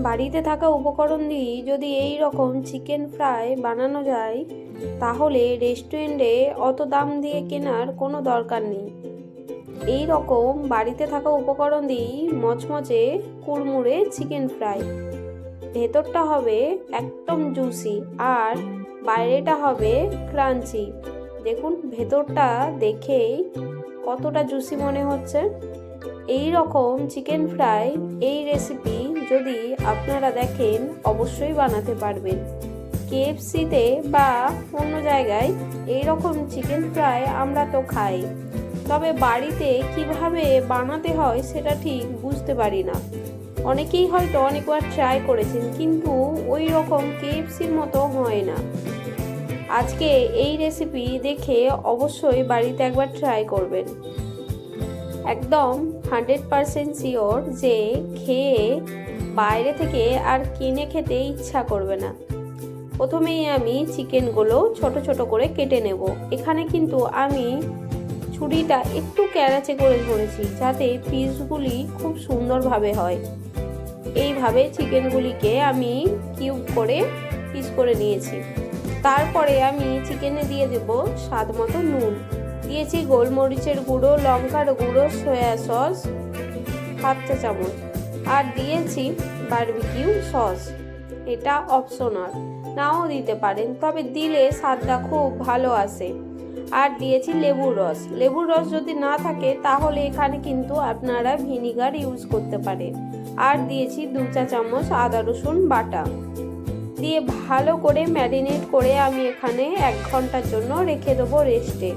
বাড়িতে থাকা উপকরণ দিয়ে যদি এই রকম চিকেন ফ্রাই বানানো যায় তাহলে রেস্টুরেন্টে অত দাম দিয়ে কেনার কোনো দরকার নেই। এই রকম বাড়িতে থাকা উপকরণ দিয়েই মচমচে কুড়মুড়ে চিকেন ফ্রাই। ভেতরটা হবে একদম জুসি আর বাইরেটা হবে ক্রাঞ্চি। দেখুন ভেতরটা দেখেই কতটা জুসি মনে হচ্ছে। এই রকম চিকেন ফ্রাই এই রেসিপি যদি আপনারা দেখেন অবশ্যই বানাতে পারবেন। কেএফসিতে বা অন্য জায়গায় এই রকম চিকেন ফ্রাই আমরা তো খাই, তবে বাড়িতে কিভাবে বানাতে হয় সেটা ঠিক বুঝতে পারি না। অনেকেই হয়তো অনেকবার ট্রাই করেছেন কিন্তু ওই রকম কেএফসির মতো হয় না। আজকে এই রেসিপি দেখে অবশ্যই বাড়িতে একবার ট্রাই করবেন। একদম 100% শিওর যে খেয়ে বাইরে থেকে আর কিনে খেতে ইচ্ছা করবে না। প্রথমেই আমি চিকেনগুলো ছোট ছোট করে কেটে নেব। এখানে কিন্তু আমি ছুরিটা একটু ক্যারাচে করে ধরেছি যাতে পিসগুলি খুব সুন্দরভাবে হয়। এইভাবে চিকেনগুলিকে আমি কিউব করে পিস করে নিয়েছি। তারপরে আমি চিকেনে দিয়ে দেব স্বাদ মতো নুন, দিয়েছি গোলমরিচের গুঁড়ো, লঙ্কার গুঁড়ো, সয়া সস 1/2 চা চামচ আর দিয়েছি বারবিকিউ সস। এটা অপশনাল, নাও দিতে পারেন, তবে দিলে স্বাদটা খুব ভালো আসে। আর দিয়েছি লেবুর রস। লেবুর রস যদি না থাকে তাহলে এখানে কিন্তু আপনারা ভিনিগার ইউজ করতে পারেন। আর দিয়েছি 2 চা চামচ আদা রসুন বাটা দিয়ে ভালো করে ম্যারিনেট করে আমি এখানে 1 ঘন্টার জন্য রেখে দেবো রেস্টে।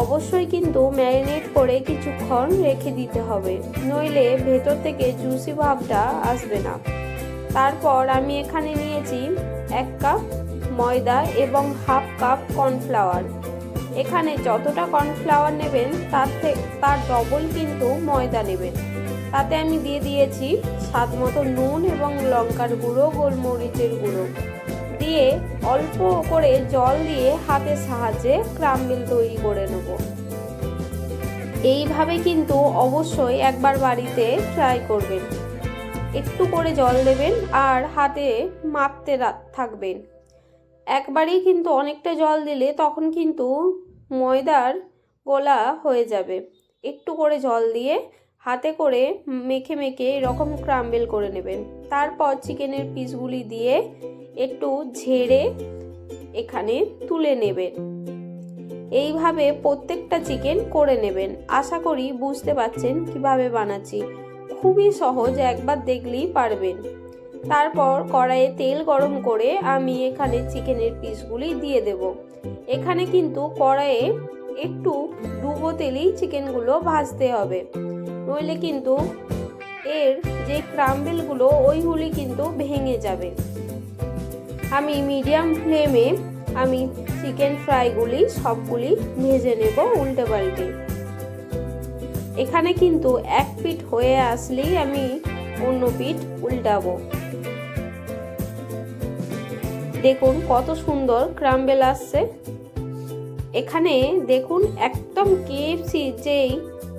অবশ্যই কিন্তু ম্যারিনেট করে কিছুক্ষণ রেখে দিতে হবে, নইলে ভেতর থেকে জুসি ভাবটা আসবে না। তারপর আমি এখানে নিয়েছি 1 কাপ ময়দা এবং 1/2 কাপ কর্নফ্লাওয়ার। এখানে যতটা কর্নফ্লাওয়ার নেবেন তার ডবল কিন্তু ময়দা নেবেন। তাতে আমি দিয়ে দিয়েছি স্বাদ মতো নুন এবং লঙ্কার গুঁড়ো, গোলমরিচের গুঁড়ো দিয়ে অল্প করে জল দিয়ে হাতের সাহায্যে ক্রাম্বল তৈরি করে নেব। এইভাবে কিন্তু অবশ্যই একবার বাড়িতে ট্রাই করবেন। একটু করে জল দেবেন আর হাতে মাপতে থাকবেন। একবারেই কিন্তু অনেকটা জল দিলে তখন কিন্তু ময়দার গোলা হয়ে যাবে। একটু করে জল দিয়ে হাতে করে মেখে মেখে এরকম ক্রাম্বল করে নেবেন। তারপর চিকেনের পিসগুলি দিয়ে একটু ঝেড়ে এখানে তুলে নেবেন। এইভাবে প্রত্যেকটা চিকেন করে নেবেন। আশা করি বুঝতে পারছেন কিভাবে বানাচ্ছি। খুবই সহজ, একবার দেখলেই পারবেন। তারপর কড়াইয়ে তেল গরম করে আমি এখানে চিকেনের পিসগুলি দিয়ে দেব। এখানে কিন্তু কড়াইয়ে একটু ডুবো তেলেই চিকেনগুলো ভাজতে হবে, নইলে কিন্তু এর যে ক্রাম্বলগুলো ওইগুলি কিন্তু ভেঙে যাবে। আমি মিডিয়াম ফ্লেমে আমি চিকেন ফ্রাইগুলি সবগুলি ভেজে নেব উল্টে পাল্টে। এখানে কিন্তু এক পিঠ হয়ে আসলেই আমি অন্য পিঠ উল্টাবো। দেখুন কত সুন্দর ক্রাম্বল আসছে। এখানে দেখুন একদম কেএফসি যেই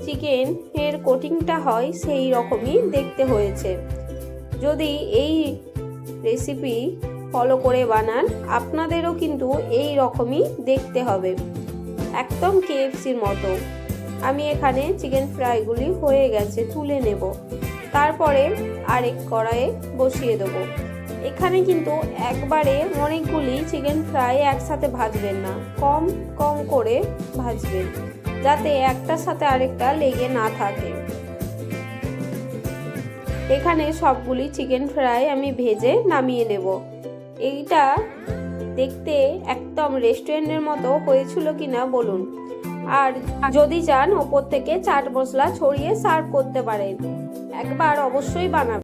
চিকেন এর কোটিংটা হয় সেই রকমই দেখতে হয়েছে। যদি এই রেসিপি ফলো করে বানান আপনাদেরও কিন্তু এই রকমই দেখতে হবে, একদম কেএফসির মতো। আমি এখানে চিকেন ফ্রাইগুলি হয়ে গেছে, তুলে নেব। তারপরে আরেক কড়াইয়ে বসিয়ে দেবো। এখানে কিন্তু একবারে অনেকগুলি চিকেন ফ্রাই একসাথে ভাজবেন না, কম কম করে ভাজবেন যাতে একটার সাথে আরেকটা লেগে না থাকে। এখানে সবগুলি চিকেন ফ্রাই আমি ভেজে নামিয়ে নেব। এইটা দেখতে একদম রেস্টুরেন্টের মতো হয়েছিল কিনা বলুন। আর যদি চান ওপর থেকে চাট মশলা ছড়িয়ে সার্ভ করতে পারেন। একবার অবশ্যই বানাবেন।